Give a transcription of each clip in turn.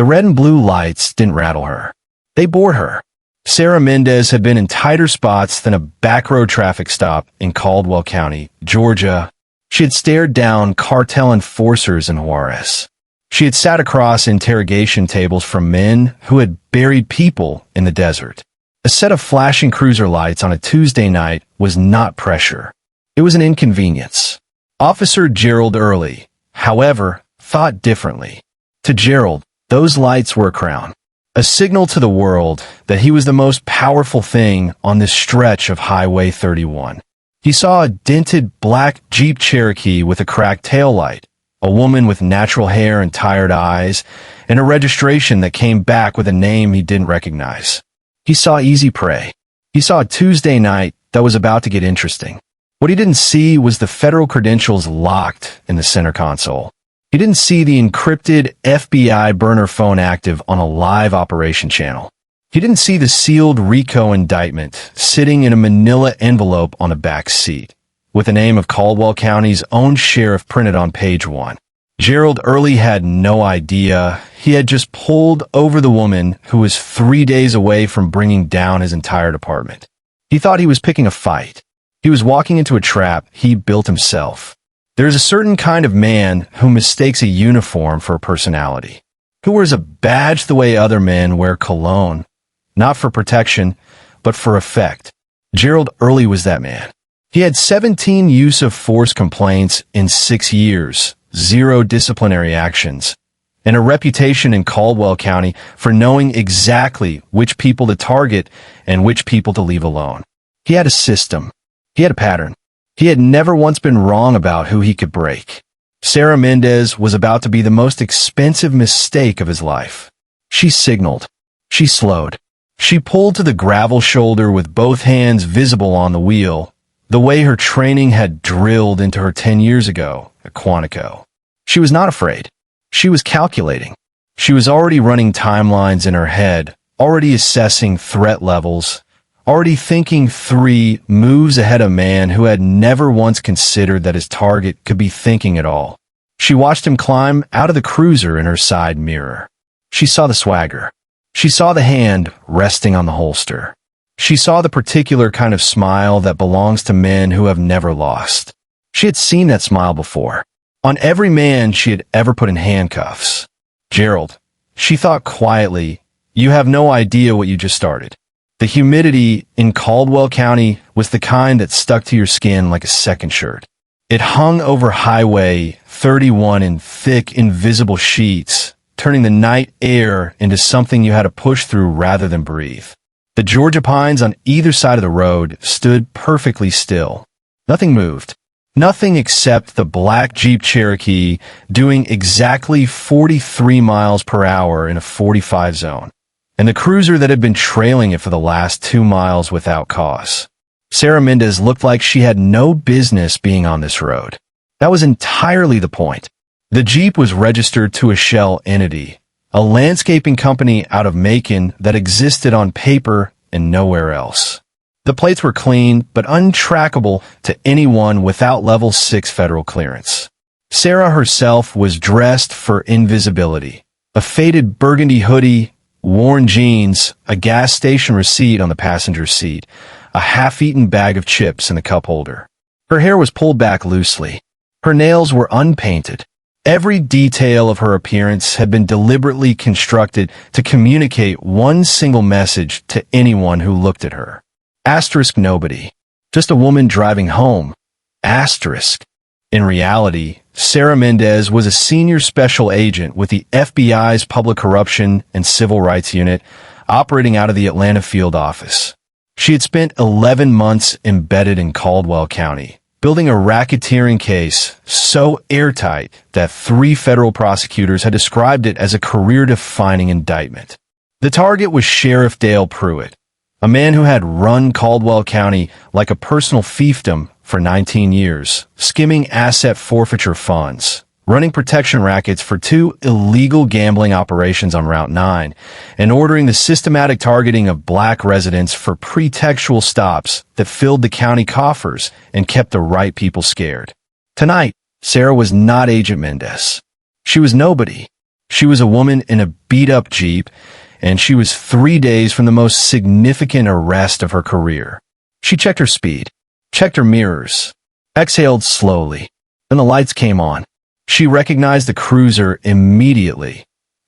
The red and blue lights didn't rattle her. They bored her. Sarah Mendez had been in tighter spots than a back-road traffic stop in Caldwell County, Georgia. She had stared down cartel enforcers in Juarez. She had sat across interrogation tables from men who had buried people in the desert. A set of flashing cruiser lights on a Tuesday night was not pressure. It was an inconvenience. Officer Gerald Early, however, thought differently. To Gerald, those lights were a crown. A signal to the world that he was the most powerful thing on this stretch of Highway 31. He saw a dented black Jeep Cherokee with a cracked taillight, a woman with natural hair and tired eyes, and a registration that came back with a name he didn't recognize. He saw easy prey. He saw a Tuesday night that was about to get interesting. What he didn't see was the federal credentials locked in the center console. He didn't see the encrypted FBI burner phone active on a live operation channel. He didn't see the sealed RICO indictment sitting in a manila envelope on a back seat, with the name of Caldwell County's own sheriff printed on page 1. Gerald Early had no idea. He had just pulled over the woman who was 3 days away from bringing down his entire department. He thought he was picking a fight. He was walking into a trap he built himself. There's a certain kind of man who mistakes a uniform for a personality, who wears a badge the way other men wear cologne, not for protection, but for effect. Gerald Early was that man. He had 17 use of force complaints in 6 years, 0 disciplinary actions, and a reputation in Caldwell County for knowing exactly which people to target and which people to leave alone. He had a system. He had a pattern. He had never once been wrong about who he could break. Sarah Mendez was about to be the most expensive mistake of his life. She signaled. She slowed. She pulled to the gravel shoulder with both hands visible on the wheel, the way her training had drilled into her 10 years ago at Quantico. She was not afraid. She was calculating. She was already running timelines in her head, already assessing threat levels, already thinking 3 moves ahead of a man who had never once considered that his target could be thinking at all. She watched him climb out of the cruiser in her side mirror. She saw the swagger. She saw the hand resting on the holster. She saw the particular kind of smile that belongs to men who have never lost. She had seen that smile before, on every man she had ever put in handcuffs. Gerald, she thought quietly, you have no idea what you just started. The humidity in Caldwell County was the kind that stuck to your skin like a second shirt. It hung over Highway 31 in thick, invisible sheets, turning the night air into something you had to push through rather than breathe. The Georgia pines on either side of the road stood perfectly still. Nothing moved. Nothing except the black Jeep Cherokee doing exactly 43 miles per hour in a 45 zone, and the cruiser that had been trailing it for the last 2 miles without cause. Sarah Mendez looked like she had no business being on this road. That was entirely the point. The Jeep was registered to a shell entity, a landscaping company out of Macon that existed on paper and nowhere else. The plates were clean but untrackable to anyone without level 6 federal clearance. Sarah herself was dressed for invisibility. A faded burgundy hoodie, worn jeans, a gas station receipt on the passenger seat, a half-eaten bag of chips in the cup holder. Her hair was pulled back loosely. Her nails were unpainted. Every detail of her appearance had been deliberately constructed to communicate one single message to anyone who looked at her. Asterisk nobody. Just a woman driving home. Asterisk. In reality, Sarah Mendez was a senior special agent with the FBI's Public Corruption and Civil Rights Unit, operating out of the Atlanta field office. She had spent 11 months embedded in Caldwell County, building a racketeering case so airtight that 3 federal prosecutors had described it as a career-defining indictment. The target was Sheriff Dale Pruitt, a man who had run Caldwell County like a personal fiefdom for 19 years, skimming asset forfeiture funds, running protection rackets for 2 illegal gambling operations on Route 9, and ordering the systematic targeting of black residents for pretextual stops that filled the county coffers and kept the right people scared. Tonight, Sarah was not Agent Mendez. She was nobody. She was a woman in a beat-up Jeep, and she was 3 days from the most significant arrest of her career. She checked her speed, checked her mirrors, exhaled slowly. Then the lights came on. She recognized the cruiser immediately.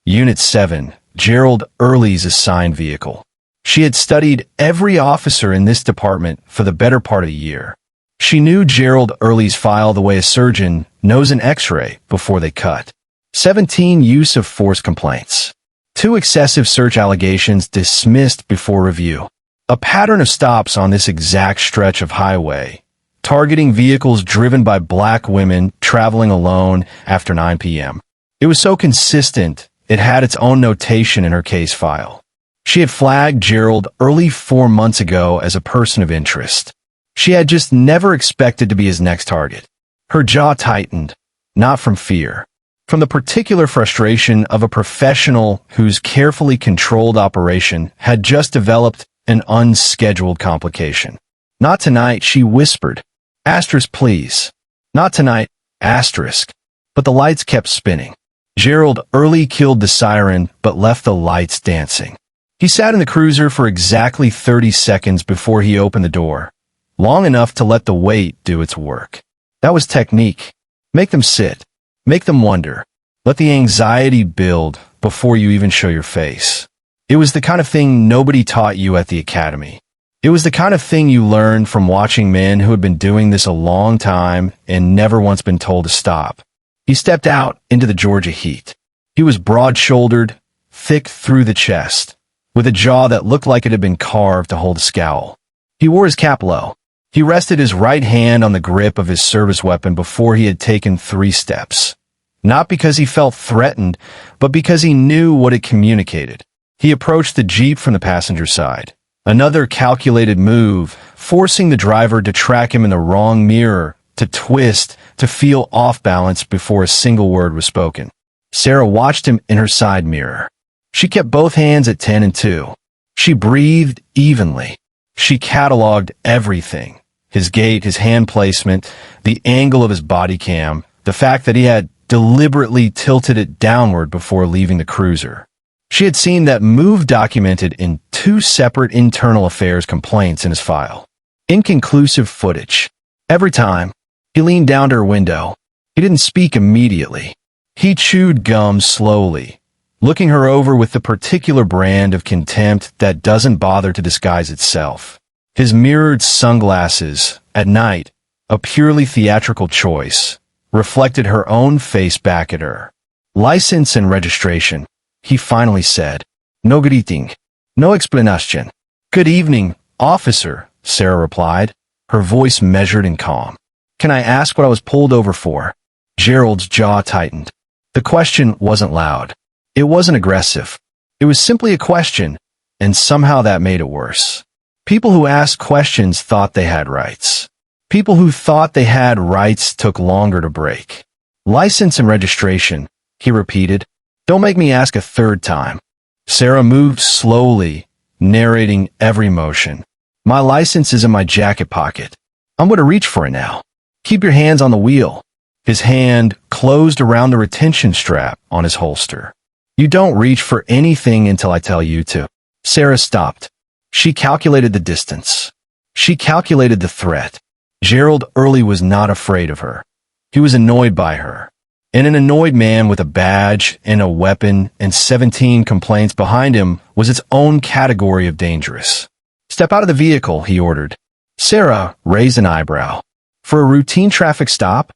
Unit 7, Gerald Early's assigned vehicle. She had studied every officer in this department for the better part of a year. She knew Gerald Early's file the way a surgeon knows an x-ray before they cut. 17 use of force complaints. 2 excessive search allegations dismissed before review. A pattern of stops on this exact stretch of highway, targeting vehicles driven by black women traveling alone after 9 p.m. It was so consistent, it had its own notation in her case file. She had flagged Gerald Early 4 months ago as a person of interest. She had just never expected to be his next target. Her jaw tightened, not from fear, from the particular frustration of a professional whose carefully controlled operation had just developed an unscheduled complication. Not tonight, she whispered. Asterisk, please. Not tonight, asterisk. But the lights kept spinning. Gerald Early killed the siren, but left the lights dancing. He sat in the cruiser for exactly 30 seconds before he opened the door, long enough to let the weight do its work. That was technique. Make them sit. Make them wonder. Let the anxiety build before you even show your face. It was the kind of thing nobody taught you at the academy. It was the kind of thing you learned from watching men who had been doing this a long time and never once been told to stop. He stepped out into the Georgia heat. He was broad-shouldered, thick through the chest, with a jaw that looked like it had been carved to hold a scowl. He wore his cap low. He rested his right hand on the grip of his service weapon before he had taken 3 steps. Not because he felt threatened, but because he knew what it communicated. He approached the Jeep from the passenger side. Another calculated move, forcing the driver to track him in the wrong mirror, to twist, to feel off balance before a single word was spoken. Sarah watched him in her side mirror. She kept both hands at 10 and 2. She breathed evenly. She cataloged everything. His gait, his hand placement, the angle of his body cam, the fact that he had deliberately tilted it downward before leaving the cruiser. She had seen that move documented in 2 separate internal affairs complaints in his file. Inconclusive footage. Every time, he leaned down to her window. He didn't speak immediately. He chewed gum slowly, looking her over with the particular brand of contempt that doesn't bother to disguise itself. His mirrored sunglasses, at night, a purely theatrical choice, reflected her own face back at her. License and registration, he finally said. No greeting. No explanation. Good evening, officer, Sarah replied, her voice measured and calm. Can I ask what I was pulled over for? Gerald's jaw tightened. The question wasn't loud. It wasn't aggressive. It was simply a question, and somehow that made it worse. People who asked questions thought they had rights. People who thought they had rights took longer to break. License and registration, he repeated. Don't make me ask a 3rd time. Sarah moved slowly, narrating every motion. My license is in my jacket pocket. I'm going to reach for it now. Keep your hands on the wheel. His hand closed around the retention strap on his holster. You don't reach for anything until I tell you to. Sarah stopped. She calculated the distance. She calculated the threat. Gerald Early was not afraid of her. He was annoyed by her. And an annoyed man with a badge and a weapon and 17 complaints behind him was its own category of dangerous. Step out of the vehicle, he ordered. Sarah raised an eyebrow. For a routine traffic stop?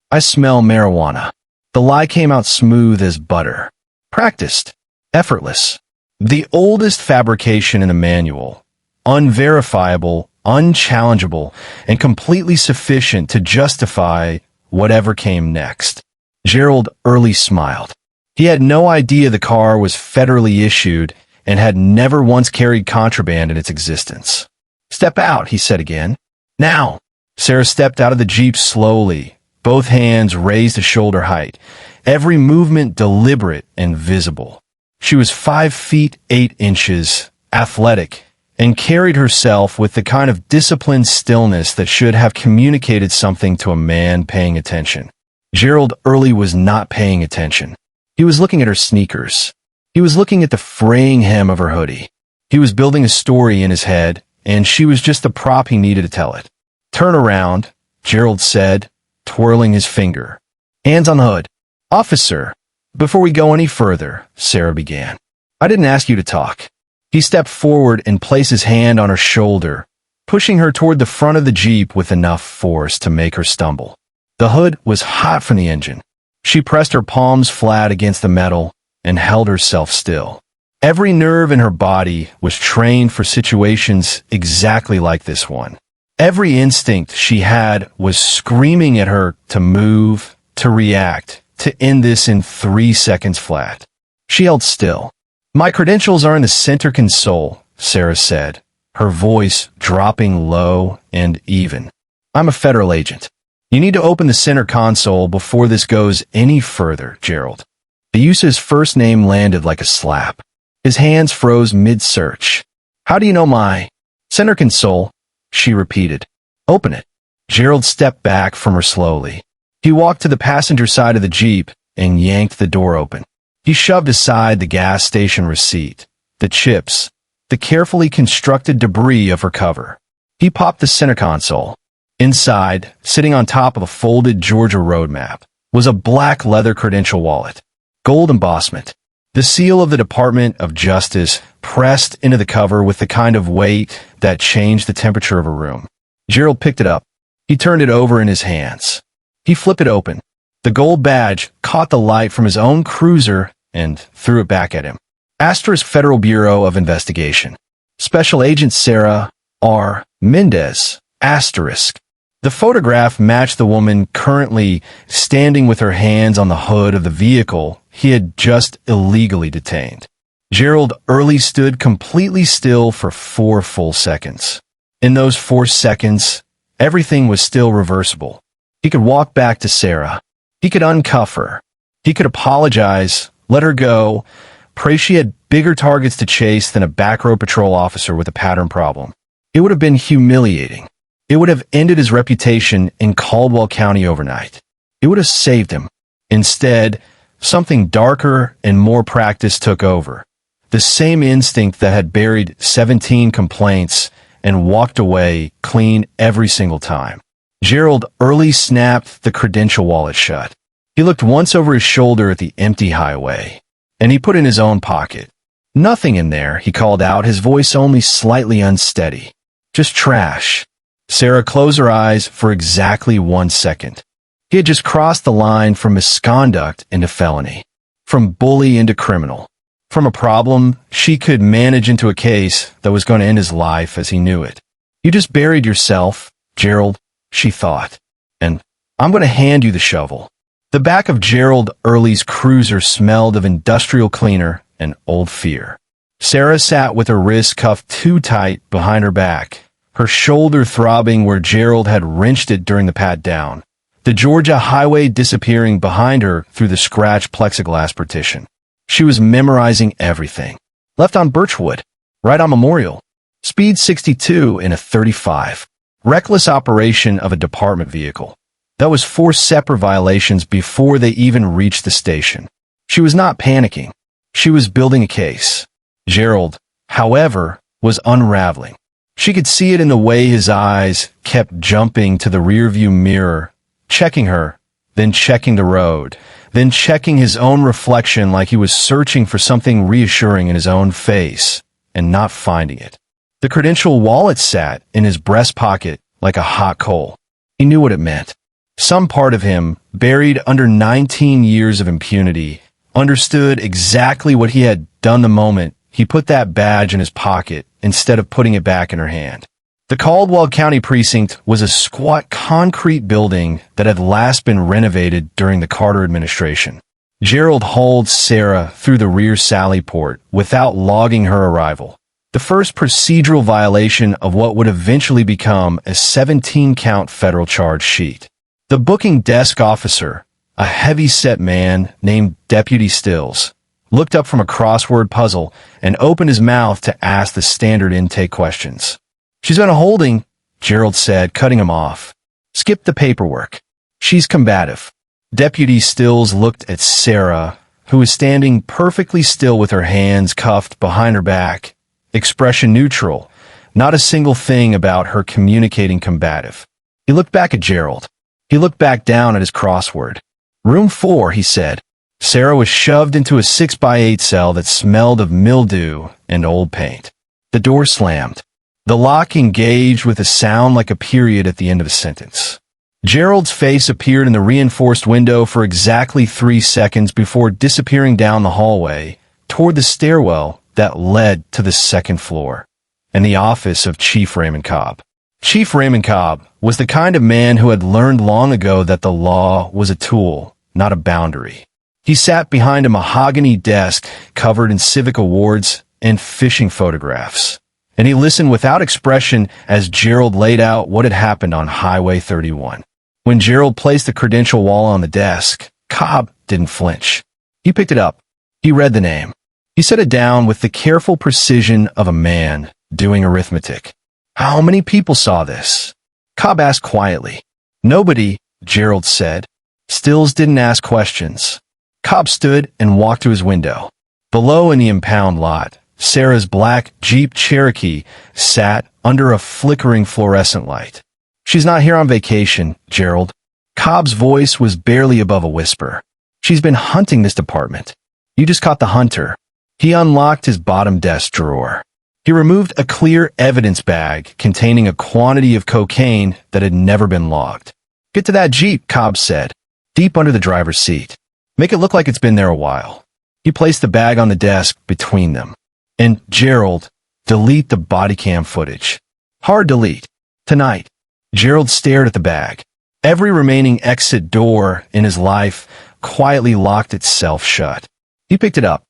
I smell marijuana. The lie came out smooth as butter. Practiced. Effortless. The oldest fabrication in the manual. Unverifiable, unchallengeable, and completely sufficient to justify whatever came next. Gerald Early smiled. He had no idea the car was federally issued and had never once carried contraband in its existence. Step out, he said again. Now. Sarah stepped out of the Jeep slowly, both hands raised to shoulder height, every movement deliberate and visible. She was 5 feet 8 inches, athletic, and carried herself with the kind of disciplined stillness that should have communicated something to a man paying attention. Gerald Early was not paying attention. He was looking at her sneakers. He was looking at the fraying hem of her hoodie. He was building a story in his head, and she was just the prop he needed to tell it. "Turn around," Gerald said, twirling his finger. "Hands on the hood." "Officer, before we go any further," Sarah began, "I didn't ask you to talk." He stepped forward and placed his hand on her shoulder, pushing her toward the front of the Jeep with enough force to make her stumble. The hood was hot from the engine. She pressed her palms flat against the metal and held herself still. Every nerve in her body was trained for situations exactly like this one. Every instinct she had was screaming at her to move, to react, to end this in 3 seconds flat. She held still. "My credentials are in the center console," Sarah said, her voice dropping low and even. "I'm a federal agent. You need to open the center console before this goes any further, Gerald." The use of his first name landed like a slap. His hands froze mid-search. "How do you know my center console?" she repeated. "Open it." Gerald stepped back from her slowly. He walked to the passenger side of the Jeep and yanked the door open. He shoved aside the gas station receipt, the chips, the carefully constructed debris of her cover. He popped the center console. Inside, sitting on top of a folded Georgia road map, was a black leather credential wallet. Gold embossment. The seal of the Department of Justice pressed into the cover with the kind of weight that changed the temperature of a room. Gerald picked it up. He turned it over in his hands. He flipped it open. The gold badge caught the light from his own cruiser and threw it back at him. Asterisk Federal Bureau of Investigation. Special Agent Sarah R. Mendez. Asterisk. The photograph matched the woman currently standing with her hands on the hood of the vehicle he had just illegally detained. Gerald Early stood completely still for 4 full seconds. In those 4 seconds, everything was still reversible. He could walk back to Sarah. He could uncuff her. He could apologize, let her go, pray she had bigger targets to chase than a back road patrol officer with a pattern problem. It would have been humiliating. It would have ended his reputation in Caldwell County overnight. It would have saved him. Instead, something darker and more practice took over. The same instinct that had buried 17 complaints and walked away clean every single time. Gerald Early snapped the credential wallet shut. He looked once over his shoulder at the empty highway, and he put in his own pocket. "Nothing in there," he called out, his voice only slightly unsteady. "Just trash." Sarah closed her eyes for exactly 1 second. He had just crossed the line from misconduct into felony, from bully into criminal, from a problem she could manage into a case that was going to end his life as he knew it. "You just buried yourself, Gerald," she thought, "and I'm going to hand you the shovel." The back of Gerald Early's cruiser smelled of industrial cleaner and old fear. Sarah sat with her wrist cuffed too tight behind her back, her shoulder throbbing where Gerald had wrenched it during the pat-down, the Georgia highway disappearing behind her through the scratched plexiglass partition. She was memorizing everything. Left on Birchwood, right on Memorial. Speed 62 in a 35. Reckless operation of a department vehicle. That was 4 separate violations before they even reached the station. She was not panicking. She was building a case. Gerald, however, was unraveling. She could see it in the way his eyes kept jumping to the rearview mirror, checking her, then checking the road, then checking his own reflection like he was searching for something reassuring in his own face and not finding it. The credential wallet sat in his breast pocket like a hot coal. He knew what it meant. Some part of him, buried under 19 years of impunity, understood exactly what he had done the moment he put that badge in his pocket instead of putting it back in her hand. The Caldwell County Precinct was a squat concrete building that had last been renovated during the Carter administration. Gerald hauled Sarah through the rear sally port without logging her arrival. The first procedural violation of what would eventually become a 17-count federal charge sheet. The booking desk officer, a heavy-set man named Deputy Stills, looked up from a crossword puzzle and opened his mouth to ask the standard intake questions. "She's been a holding," Gerald said, cutting him off. "Skip the paperwork. She's combative." Deputy Stills looked at Sarah, who was standing perfectly still with her hands cuffed behind her back, expression neutral, not a single thing about her communicating combative. He looked back at Gerald. He looked back down at his crossword. Room 4, he said. Sarah was shoved into a 6x8 cell that smelled of mildew and old paint. The door slammed. The lock engaged with a sound like a period at the end of a sentence. Gerald's face appeared in the reinforced window for exactly 3 seconds before disappearing down the hallway toward the stairwell that led to the second floor and the office of Chief Raymond Cobb. Chief Raymond Cobb was the kind of man who had learned long ago that the law was a tool, not a boundary. He sat behind a mahogany desk covered in civic awards and fishing photographs, and he listened without expression as Gerald laid out what had happened on Highway 31. When Gerald placed the credential wall on the desk, Cobb didn't flinch. He picked it up. He read the name. He set it down with the careful precision of a man doing arithmetic. How many people saw this? Cobb asked quietly. Nobody, Gerald said. Stills didn't ask questions. Cobb stood and walked to his window. Below in the impound lot, Sarah's black Jeep Cherokee sat under a flickering fluorescent light. She's not here on vacation, Gerald. Cobb's voice was barely above a whisper. She's been hunting this department. You just caught the hunter. He unlocked his bottom desk drawer. He removed a clear evidence bag containing a quantity of cocaine that had never been logged. Get to that Jeep, Cobb said, deep under the driver's seat. Make it look like it's been there a while. He placed the bag on the desk between them. And, Gerald, delete the body cam footage. Hard delete. Tonight. Gerald stared at the bag. Every remaining exit door in his life quietly locked itself shut. He picked it up.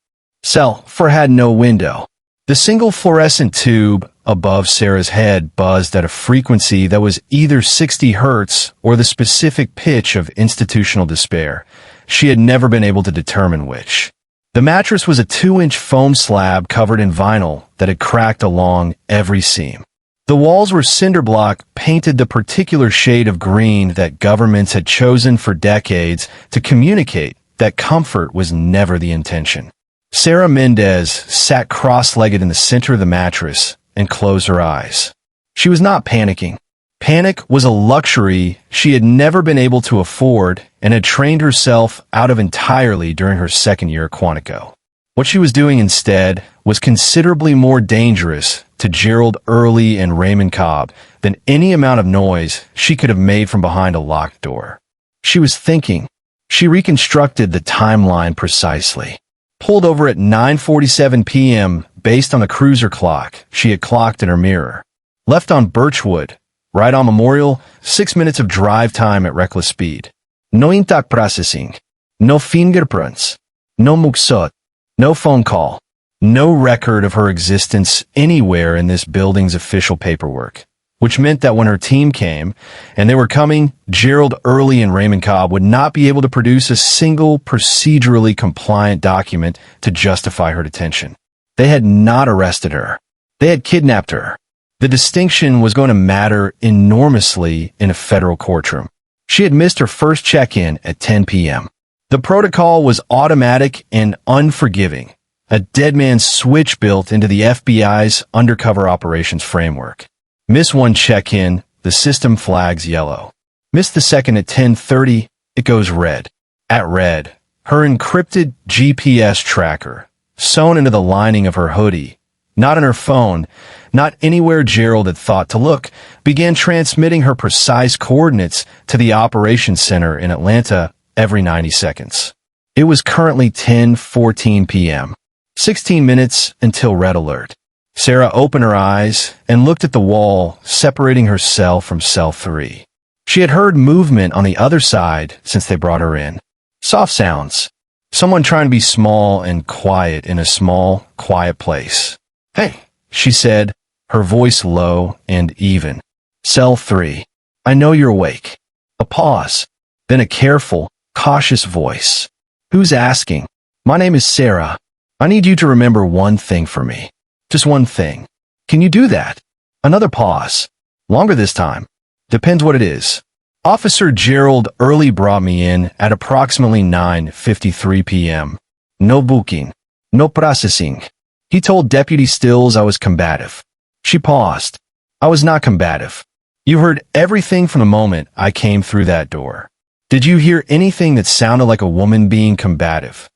Cell 4 had no window. The single fluorescent tube above Sarah's head buzzed at a frequency that was either 60 hertz or the specific pitch of institutional despair. She had never been able to determine which. The mattress was a 2-inch foam slab covered in vinyl that had cracked along every seam. The walls were cinder block painted the particular shade of green that governments had chosen for decades to communicate that comfort was never the intention. Sarah Mendez sat cross-legged in the center of the mattress and closed her eyes. She was not panicking. Panic was a luxury she had never been able to afford and had trained herself out of entirely during her second year at Quantico. What she was doing instead was considerably more dangerous to Gerald Early and Raymond Cobb than any amount of noise she could have made from behind a locked door. She was thinking. She reconstructed the timeline precisely. Pulled over at 9:47 p.m. based on the cruiser clock she had clocked in her mirror. Left on Birchwood, right on Memorial, 6 minutes of drive time at reckless speed. No intact processing. No fingerprints. No mugsot. No phone call. No record of her existence anywhere in this building's official paperwork, which meant that when her team came, and they were coming, Gerald Early and Raymond Cobb would not be able to produce a single procedurally compliant document to justify her detention. They had not arrested her. They had kidnapped her. The distinction was going to matter enormously in a federal courtroom. She had missed her first check-in at 10 p.m. The protocol was automatic and unforgiving, a dead man's switch built into the FBI's undercover operations framework. Miss one check-in, the system flags yellow. Miss the second at 10:30, it goes red. At red, her encrypted GPS tracker, sewn into the lining of her hoodie, not on her phone, not anywhere Gerald had thought to look, began transmitting her precise coordinates to the operations center in Atlanta every 90 seconds. It was currently 10:14 p.m., 16 minutes until red alert. Sarah opened her eyes and looked at the wall separating her cell from cell 3. She had heard movement on the other side since they brought her in. Soft sounds. Someone trying to be small and quiet in a small, quiet place. Hey, she said, her voice low and even. Cell 3. I know you're awake. A pause. Then a careful, cautious voice. Who's asking? My name is Sarah. I need you to remember one thing for me. Just one thing. Can you do that? Another pause. Longer this time. Depends what it is. Officer Gerald Early brought me in at approximately 9:53 p.m. No booking. No processing. He told Deputy Stills I was combative. She paused. I was not combative. You heard everything from the moment I came through that door. Did you hear anything that sounded like a woman being combative?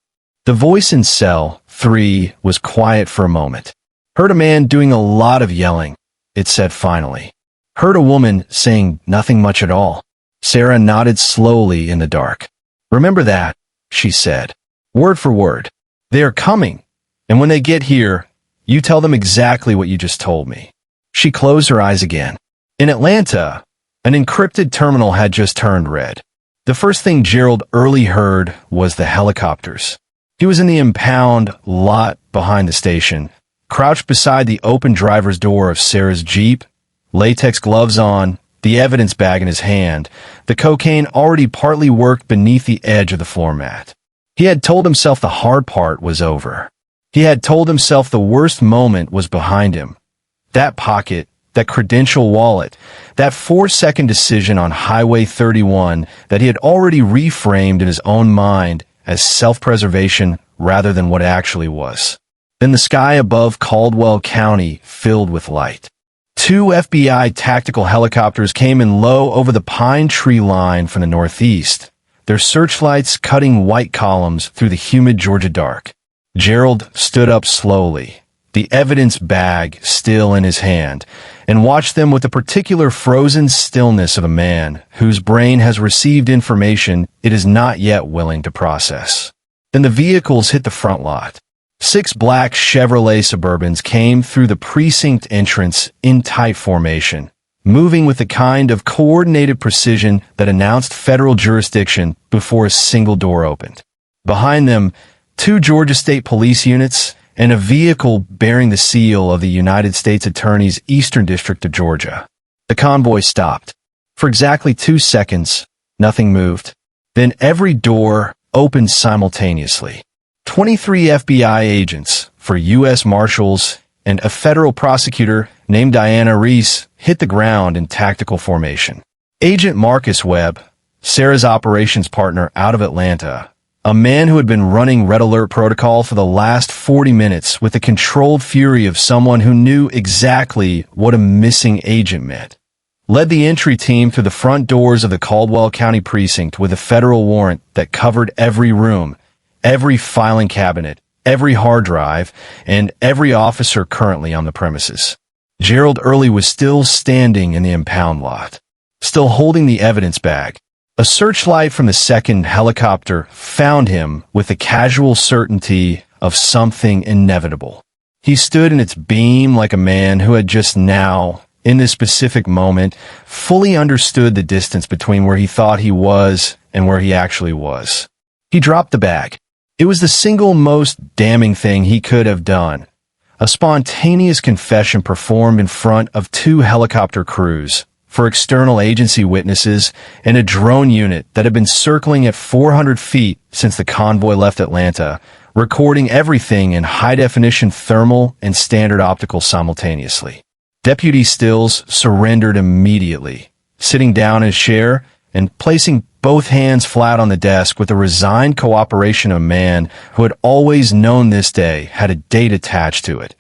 The voice in cell 3 was quiet for a moment. Heard a man doing a lot of yelling, it said finally. Heard a woman saying nothing much at all. Sarah nodded slowly in the dark. Remember that, she said. Word for word. They are coming, and when they get here, you tell them exactly what you just told me. She closed her eyes again. In Atlanta, an encrypted terminal had just turned red. The first thing Gerald Early heard was the helicopters. He was in the impound lot behind the station, crouched beside the open driver's door of Sarah's Jeep, latex gloves on, the evidence bag in his hand, the cocaine already partly worked beneath the edge of the floor mat. He had told himself the hard part was over. He had told himself the worst moment was behind him. That pocket, that credential wallet, that 4-second decision on Highway 31 that he had already reframed in his own mind as self-preservation rather than what it actually was. Then the sky above Caldwell County filled with light. 2 FBI tactical helicopters came in low over the pine tree line from the northeast, their searchlights cutting white columns through the humid Georgia dark. Gerald stood up slowly, the evidence bag still in his hand, and watched them with the particular frozen stillness of a man whose brain has received information it is not yet willing to process. Then the vehicles hit the front lot. 6 black Chevrolet Suburbans came through the precinct entrance in tight formation, moving with the kind of coordinated precision that announced federal jurisdiction before a single door opened. Behind them, 2 Georgia State Police units and a vehicle bearing the seal of the United States Attorney's Eastern District of Georgia. The convoy stopped. For exactly 2 seconds, nothing moved. Then every door opened simultaneously. 23 FBI agents, 4 U.S. Marshals, and a federal prosecutor named Diana Reese hit the ground in tactical formation. Agent Marcus Webb, Sarah's operations partner out of Atlanta, a man who had been running Red Alert protocol for the last 40 minutes with the controlled fury of someone who knew exactly what a missing agent meant, led the entry team through the front doors of the Caldwell County precinct with a federal warrant that covered every room, every filing cabinet, every hard drive, and every officer currently on the premises. Gerald Early was still standing in the impound lot, still holding the evidence bag. A searchlight from the second helicopter found him with the casual certainty of something inevitable. He stood in its beam like a man who had just now, in this specific moment, fully understood the distance between where he thought he was and where he actually was. He dropped the bag. It was the single most damning thing he could have done. A spontaneous confession performed in front of 2 helicopter crews, for external agency witnesses, and a drone unit that had been circling at 400 feet since the convoy left Atlanta, recording everything in high-definition thermal and standard optical simultaneously. Deputy Stills surrendered immediately, sitting down in his chair and placing both hands flat on the desk with the resigned cooperation of a man who had always known this day had a date attached to it.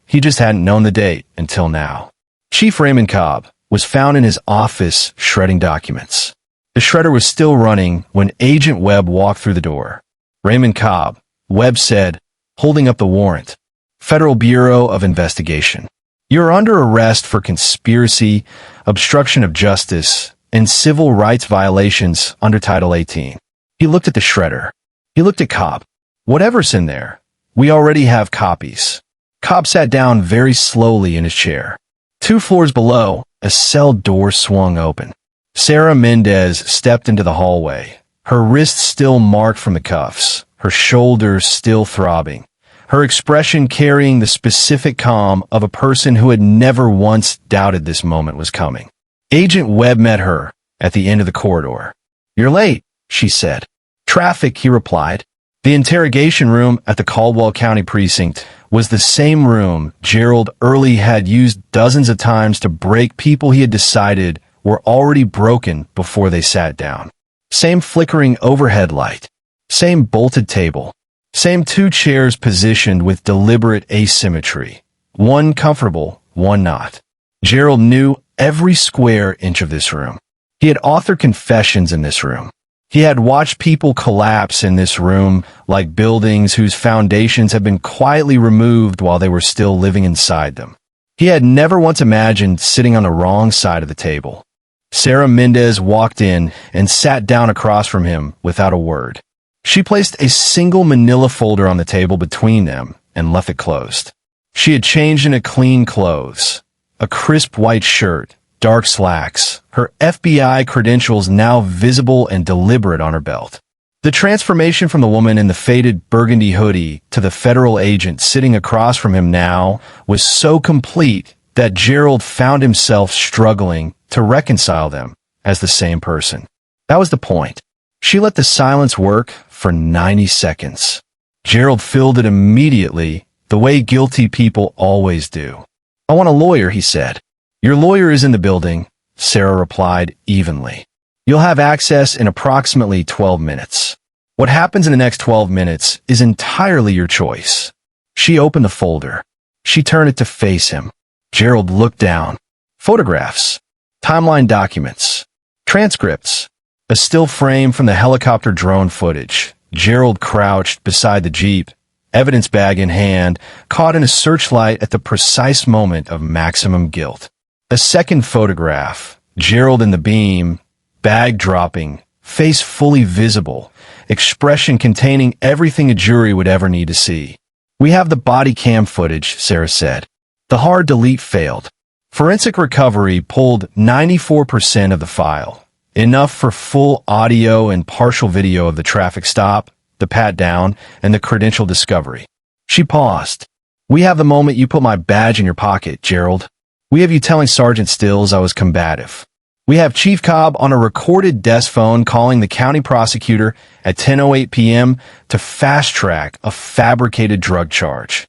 He just hadn't known the date until now. Chief Raymond Cobb was found in his office shredding documents. The shredder was still running when Agent Webb walked through the door. Raymond Cobb, Webb said, holding up the warrant. Federal Bureau of Investigation. You're under arrest for conspiracy, obstruction of justice, and civil rights violations under Title 18. He looked at the shredder. He looked at Cobb. Whatever's in there, we already have copies. Cobb sat down very slowly in his chair. 2 floors below, a cell door swung open. Sarah Mendez stepped into the hallway, her wrists still marked from the cuffs, her shoulders still throbbing, her expression carrying the specific calm of a person who had never once doubted this moment was coming. Agent Webb met her at the end of the corridor. "You're late," she said. "Traffic," he replied. The interrogation room at the Caldwell County precinct was the same room Gerald Early had used dozens of times to break people he had decided were already broken before they sat down. Same flickering overhead light, same bolted table, Same two chairs positioned with deliberate asymmetry. One comfortable, one not. Gerald knew every square inch of this room. He had authored confessions in this room. He had watched people collapse in this room like buildings whose foundations had been quietly removed while they were still living inside them. He had never once imagined sitting on the wrong side of the table. Sarah Mendez walked in and sat down across from him without a word. She placed a single manila folder on the table between them and left it closed. She had changed into clean clothes, a crisp white shirt, dark slacks, her FBI credentials now visible and deliberate on her belt. The transformation from the woman in the faded burgundy hoodie to the federal agent sitting across from him now was so complete that Gerald found himself struggling to reconcile them as the same person. That was the point. She let the silence work for 90 seconds. Gerald filled it immediately, the way guilty people always do. "I want a lawyer," he said. "Your lawyer is in the building," Sarah replied evenly. "You'll have access in approximately 12 minutes. What happens in the next 12 minutes is entirely your choice." She opened the folder. She turned it to face him. Gerald looked down. Photographs, timeline documents, transcripts, a still frame from the helicopter drone footage. Gerald crouched beside the Jeep, evidence bag in hand, caught in a searchlight at the precise moment of maximum guilt. A second photograph, Gerald in the beam, bag dropping, face fully visible, expression containing everything a jury would ever need to see. "We have the body cam footage," Sarah said. The hard delete failed. Forensic recovery pulled 94% of the file, enough for full audio and partial video of the traffic stop, the pat-down, and the credential discovery. She paused. "We have the moment you put my badge in your pocket, Gerald. We have you telling Sergeant Stills I was combative. We have Chief Cobb on a recorded desk phone calling the county prosecutor at 10:08 p.m. to fast-track a fabricated drug charge."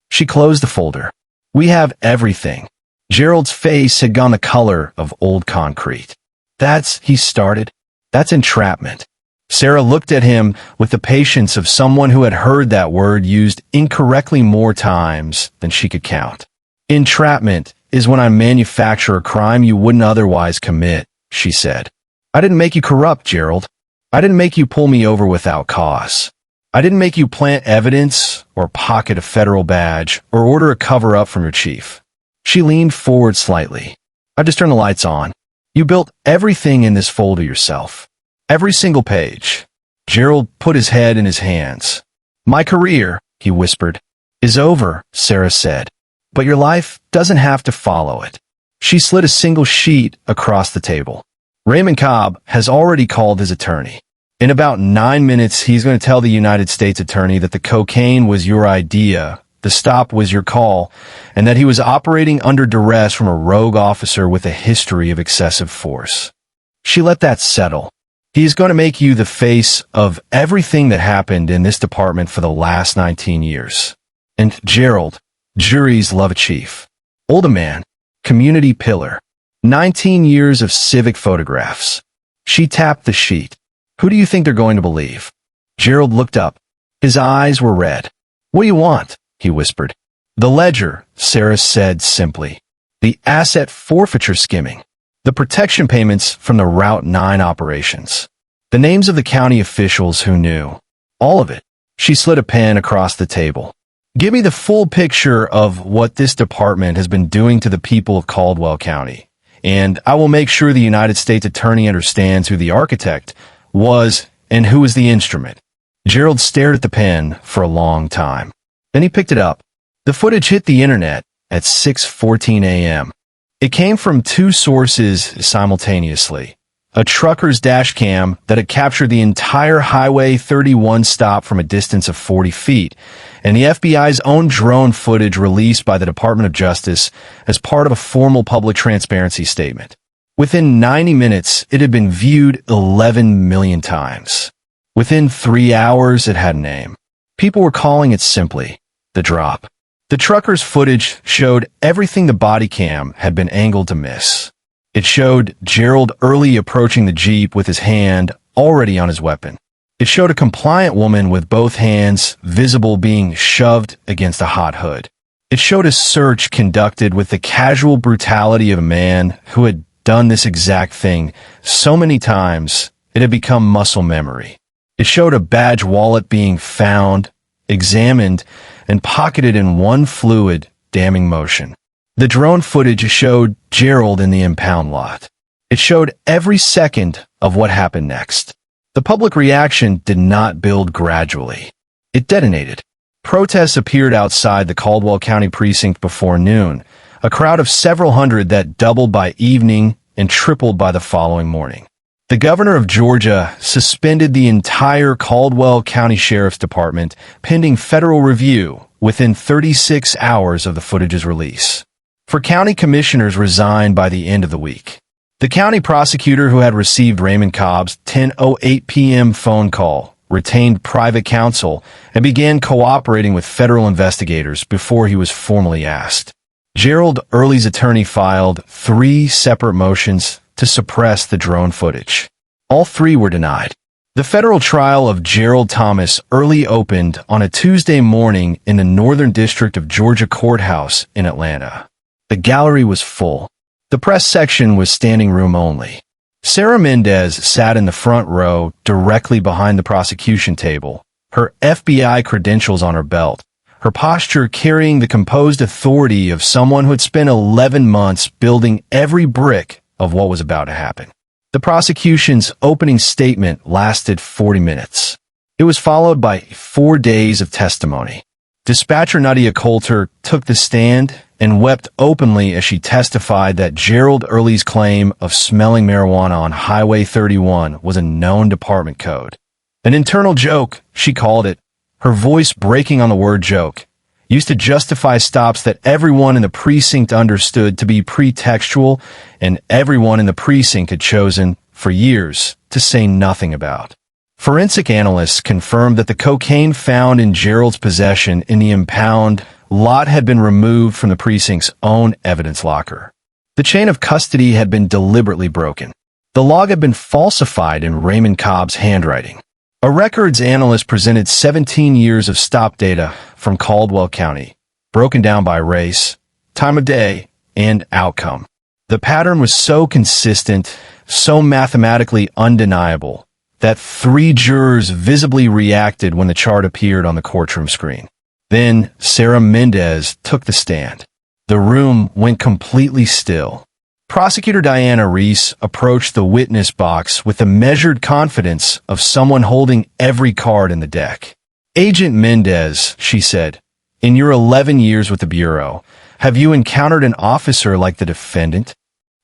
She closed the folder. "We have everything." Gerald's face had gone the color of old concrete. He started. "That's entrapment." Sarah looked at him with the patience of someone who had heard that word used incorrectly more times than she could count. "Entrapment is when I manufacture a crime you wouldn't otherwise commit," she said. "I didn't make you corrupt, Gerald. I didn't make you pull me over without cause. I didn't make you plant evidence or pocket a federal badge or order a cover-up from your chief." She leaned forward slightly. "I just turned the lights on. You built everything in this folder yourself. Every single page." Gerald put his head in his hands. "My career," he whispered, "is over," Sarah said. "But your life doesn't have to follow it." She slid a single sheet across the table. "Raymond Cobb has already called his attorney. In about 9 minutes, he's going to tell the United States attorney that the cocaine was your idea, the stop was your call, and that he was operating under duress from a rogue officer with a history of excessive force." She let that settle. "He's going to make you the face of everything that happened in this department for the last 19 years. And Gerald, juries love a chief. Older man, community pillar. 19 years of civic photographs." She tapped the sheet. "Who do you think they're going to believe?" Gerald looked up. His eyes were red. "What do you want?" he whispered. "The ledger," Sarah said simply. "The asset forfeiture skimming. The protection payments from the Route 9 operations. The names of the county officials who knew. All of it." She slid a pen across the table. "Give me the full picture of what this department has been doing to the people of Caldwell County, and I will make sure the United States attorney understands who the architect was and who was the instrument." Gerald stared at the pen for a long time. Then he picked it up. The footage hit the internet at 6:14 a.m. It came from two sources simultaneously. A trucker's dash cam that had captured the entire Highway 31 stop from a distance of 40 feet, and the FBI's own drone footage released by the Department of Justice as part of a formal public transparency statement. Within 90 minutes, it had been viewed 11 million times. Within 3 hours, it had a name. People were calling it simply the drop. The trucker's footage showed everything the body cam had been angled to miss. It showed Gerald early approaching the Jeep with his hand already on his weapon. It showed a compliant woman with both hands visible being shoved against a hot hood. It showed a search conducted with the casual brutality of a man who had done this exact thing so many times it had become muscle memory. It showed a badge wallet being found, examined, and pocketed in one fluid, damning motion. The drone footage showed Gerald in the impound lot. It showed every second of what happened next. The public reaction did not build gradually. It detonated. Protests appeared outside the Caldwell County precinct before noon, a crowd of several hundred that doubled by evening and tripled by the following morning. The governor of Georgia suspended the entire Caldwell County Sheriff's Department pending federal review within 36 hours of the footage's release. Four county commissioners resigned by the end of the week. The county prosecutor who had received Raymond Cobb's 10:08 p.m. phone call retained private counsel and began cooperating with federal investigators before he was formally asked. Gerald Early's attorney filed 3 separate motions to suppress the drone footage. All 3 were denied. The federal trial of Gerald Thomas Early opened on a Tuesday morning in the Northern District of Georgia Courthouse in Atlanta. The gallery was full. The press section was standing room only. Sarah Mendez sat in the front row directly behind the prosecution table, her FBI credentials on her belt, her posture carrying the composed authority of someone who had spent 11 months building every brick of what was about to happen. The prosecution's opening statement lasted 40 minutes. It was followed by 4 days of testimony. Dispatcher Nadia Coulter took the stand and wept openly as she testified that Gerald Early's claim of smelling marijuana on Highway 31 was a known department code. An internal joke, she called it, her voice breaking on the word joke, used to justify stops that everyone in the precinct understood to be pretextual and everyone in the precinct had chosen, for years, to say nothing about. Forensic analysts confirmed that the cocaine found in Gerald's possession in the impound lot had been removed from the precinct's own evidence locker. The chain of custody had been deliberately broken. The log had been falsified in Raymond Cobb's handwriting. A records analyst presented 17 years of stop data from Caldwell County, broken down by race, time of day, and outcome. The pattern was so consistent, so mathematically undeniable, that 3 jurors visibly reacted when the chart appeared on the courtroom screen. Then Sarah Mendez took the stand. The room went completely still. Prosecutor Diana Reese approached the witness box with the measured confidence of someone holding every card in the deck. "Agent Mendez," she said, "in your 11 years with the Bureau, have you encountered an officer like the defendant?"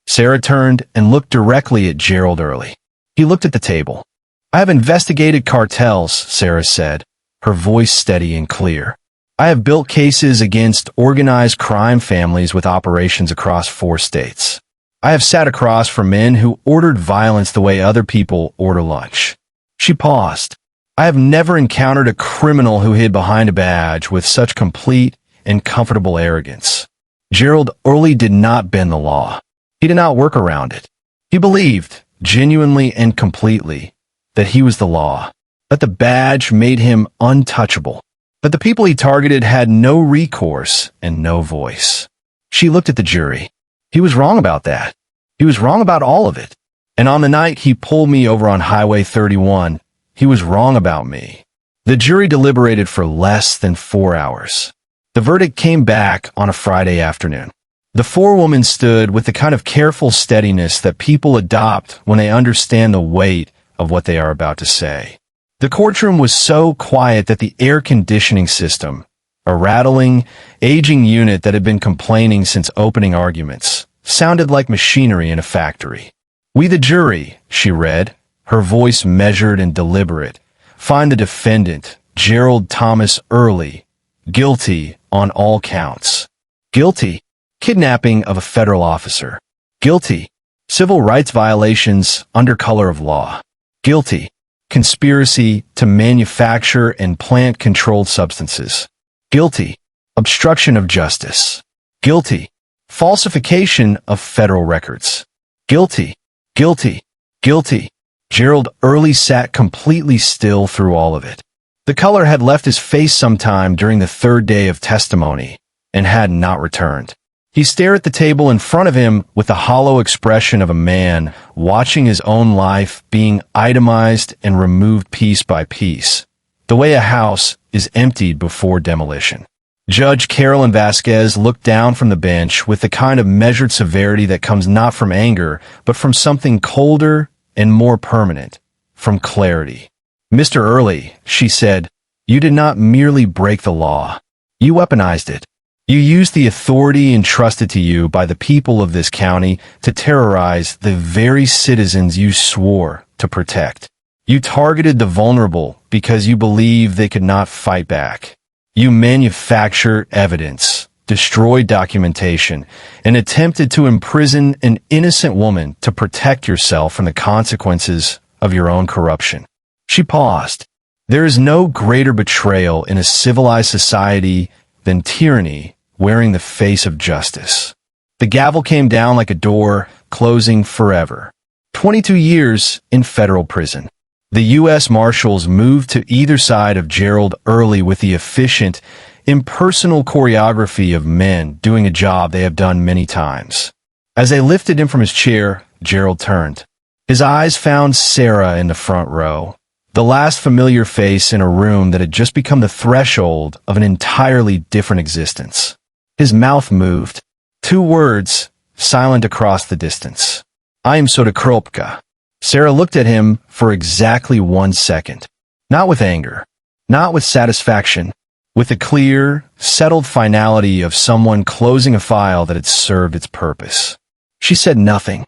Sarah turned and looked directly at Gerald Early. He looked at the table. "I have investigated cartels," Sarah said, her voice steady and clear. "I have built cases against organized crime families with operations across 4 states. I have sat across from men who ordered violence the way other people order lunch." She paused. "I have never encountered a criminal who hid behind a badge with such complete and comfortable arrogance." Gerald Early did not bend the law. He did not work around it. He believed, genuinely and completely, that he was the law, that the badge made him untouchable, that the people he targeted had no recourse and no voice. She looked at the jury. He was wrong about that. He was wrong about all of it. And on the night he pulled me over on Highway 31, he was wrong about me. The jury deliberated for less than 4 hours. The verdict came back on a Friday afternoon. The 4 women stood with the kind of careful steadiness that people adopt when they understand the weight of what they are about to say. The courtroom was so quiet that the air conditioning system, a rattling, aging unit that had been complaining since opening arguments, sounded like machinery in a factory. "We the jury," she read, her voice measured and deliberate, "find the defendant, Gerald Thomas Early, guilty on all counts. Guilty, kidnapping of a federal officer. Guilty, civil rights violations under color of law. Guilty, conspiracy to manufacture and plant controlled substances. Guilty, obstruction of justice. Guilty, falsification of federal records. Guilty, guilty, guilty, Gerald Early sat completely still through all of it. The color had left his face sometime during the third day of testimony and had not returned. He stared at the table in front of him with the hollow expression of a man watching his own life being itemized and removed piece by piece, the way a house is emptied before demolition. Judge Carolyn Vasquez looked down from the bench with the kind of measured severity that comes not from anger, but from something colder and more permanent, from clarity. "Mr. Early," she said, "you did not merely break the law. You weaponized it. You used the authority entrusted to you by the people of this county to terrorize the very citizens you swore to protect. You targeted the vulnerable because you believed they could not fight back. You manufactured evidence, destroyed documentation, and attempted to imprison an innocent woman to protect yourself from the consequences of your own corruption." She paused. There is no greater betrayal in a civilized society than tyranny wearing the face of justice. The gavel came down like a door, closing forever. 22 years in federal prison. The U.S. Marshals moved to either side of Gerald Early with the efficient, impersonal choreography of men doing a job they have done many times. As they lifted him from his chair, Gerald turned. His eyes found Sarah in the front row, the last familiar face in a room that had just become the threshold of an entirely different existence. His mouth moved. 2 words, silent across the distance. "I am Sodakropka." Sarah looked at him for exactly 1 second. Not with anger, not with satisfaction, with the clear, settled finality of someone closing a file that had served its purpose. She said nothing.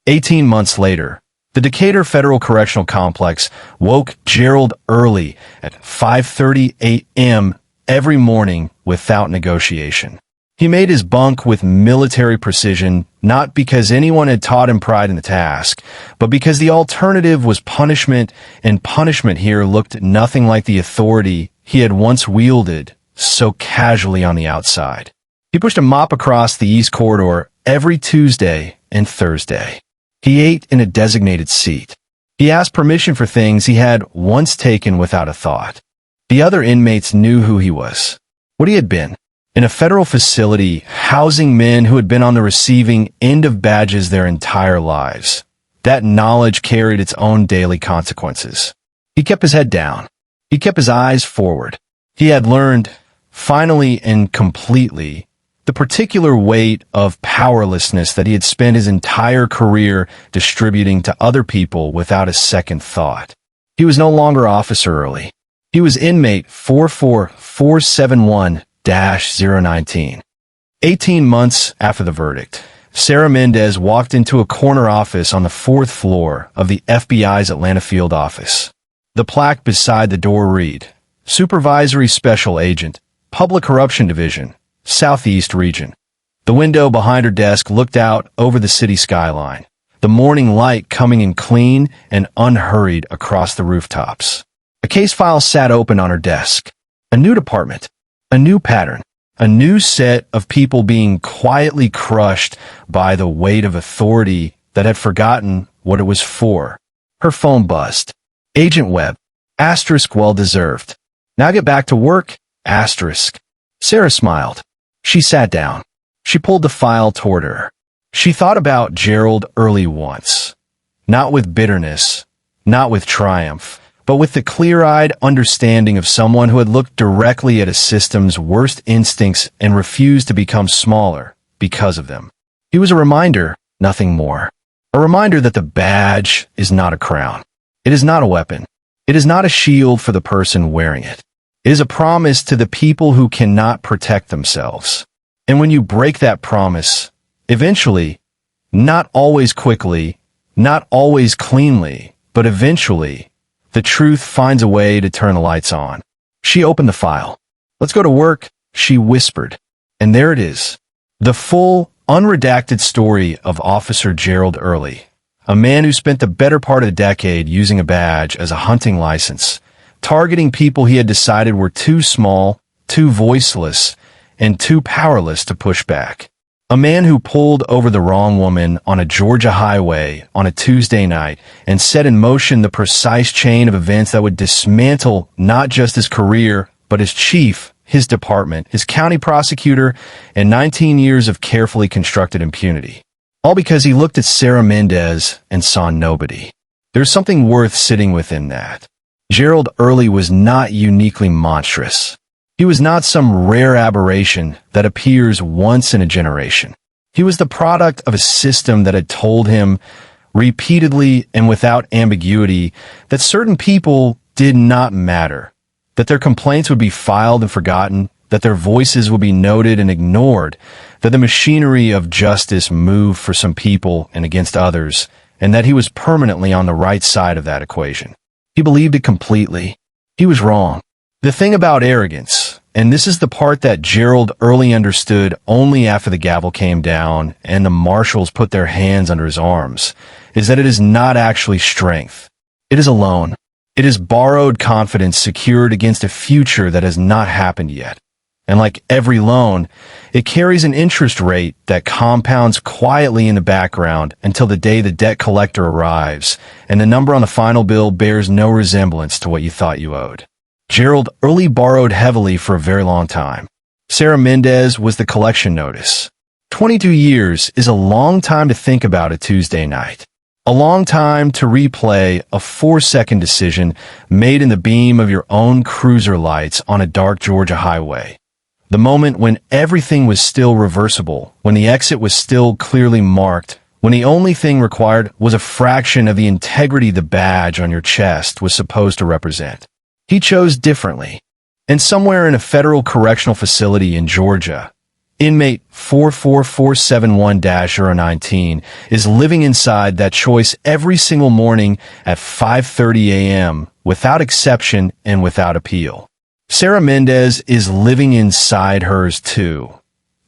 18 months later, the Decatur Federal Correctional Complex woke Gerald Early at 5:30 a.m. every morning without negotiation. He made his bunk with military precision, not because anyone had taught him pride in the task, but because the alternative was punishment, and punishment here looked nothing like the authority he had once wielded so casually on the outside. He pushed a mop across the East Corridor every Tuesday and Thursday. He ate in a designated seat. He asked permission for things he had once taken without a thought. The other inmates knew who he was, what he had been. In a federal facility housing men who had been on the receiving end of badges their entire lives. That knowledge carried its own daily consequences. He kept his head down. He kept his eyes forward. He had learned, finally and completely, the particular weight of powerlessness that he had spent his entire career distributing to other people without a second thought. He was no longer Officer Early. He was inmate 44471-019. 18 months after the verdict, Sarah Mendez walked into a corner office on the 4th floor of the FBI's Atlanta field office. The plaque beside the door read, Supervisory Special Agent, Public Corruption Division, Southeast Region. The window behind her desk looked out over the city skyline, the morning light coming in clean and unhurried across the rooftops. A case file sat open on her desk. A new department, a new pattern, a new set of people being quietly crushed by the weight of authority that had forgotten what it was for. Her phone buzzed. Agent Webb. Asterisk well deserved. Now get back to work. Asterisk. Sarah smiled. She sat down. She pulled the file toward her. She thought about Gerald Early once. Not with bitterness, not with triumph, but with the clear-eyed understanding of someone who had looked directly at a system's worst instincts and refused to become smaller because of them. He was a reminder, nothing more. A reminder that the badge is not a crown. It is not a weapon. It is not a shield for the person wearing it. It is a promise to the people who cannot protect themselves. And when you break that promise, eventually, not always quickly, not always cleanly, but eventually, the truth finds a way to turn the lights on. She opened the file. Let's go to work, she whispered. And there it is. The full, unredacted story of Officer Gerald Early, a man who spent the better part of a decade using a badge as a hunting license, targeting people he had decided were too small, too voiceless, and too powerless to push back. A man who pulled over the wrong woman on a Georgia highway on a Tuesday night and set in motion the precise chain of events that would dismantle not just his career, but his chief, his department, his county prosecutor, and 19 years of carefully constructed impunity. All because he looked at Sarah Mendez and saw nobody. There's something worth sitting within that. Gerald Early was not uniquely monstrous. He was not some rare aberration that appears once in a generation. He was the product of a system that had told him repeatedly and without ambiguity that certain people did not matter, that their complaints would be filed and forgotten, that their voices would be noted and ignored, that the machinery of justice moved for some people and against others, and that he was permanently on the right side of that equation. He believed it completely. He was wrong. The thing about arrogance, and this is the part that Gerald Early understood only after the gavel came down and the marshals put their hands under his arms, is that it is not actually strength. It is a loan. It is borrowed confidence secured against a future that has not happened yet. And like every loan, it carries an interest rate that compounds quietly in the background until the day the debt collector arrives, and the number on the final bill bears no resemblance to what you thought you owed. Gerald Early borrowed heavily for a very long time. Sarah Mendez was the collection notice. 22 years is a long time to think about a Tuesday night. A long time to replay a 4-second decision made in the beam of your own cruiser lights on a dark Georgia highway. The moment when everything was still reversible, when the exit was still clearly marked, when the only thing required was a fraction of the integrity the badge on your chest was supposed to represent. He chose differently. And somewhere in a federal correctional facility in Georgia, inmate 44471-019 is living inside that choice every single morning at 5:30 a.m. without exception and without appeal. Sarah Mendez is living inside hers too,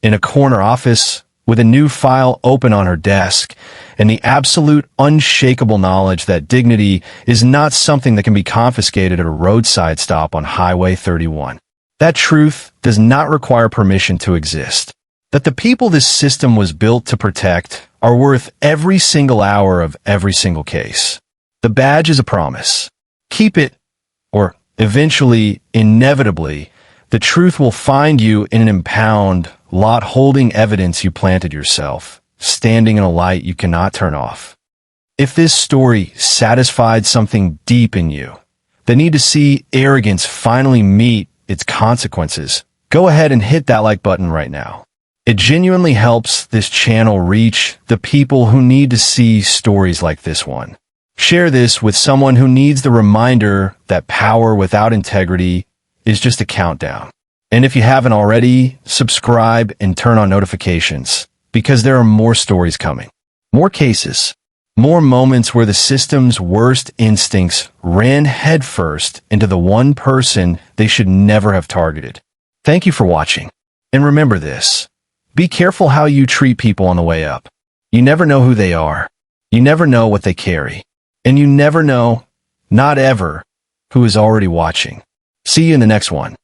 in a corner office with a new file open on her desk and the absolute unshakable knowledge that dignity is not something that can be confiscated at a roadside stop on Highway 31. That truth does not require permission to exist. That the people this system was built to protect are worth every single hour of every single case. The badge is a promise. Keep it, or eventually, inevitably, the truth will find you in an impound lot holding evidence you planted yourself, standing in a light you cannot turn off. If this story satisfied something deep in you, the need to see arrogance finally meet its consequences, go ahead and hit that like button right now. It genuinely helps this channel reach the people who need to see stories like this one. Share this with someone who needs the reminder that power without integrity is just a countdown. And if you haven't already, subscribe and turn on notifications, because there are more stories coming. More cases. More moments where the system's worst instincts ran headfirst into the one person they should never have targeted. Thank you for watching. And remember this. Be careful how you treat people on the way up. You never know who they are. You never know what they carry. And you never know, not ever, who is already watching. See you in the next one.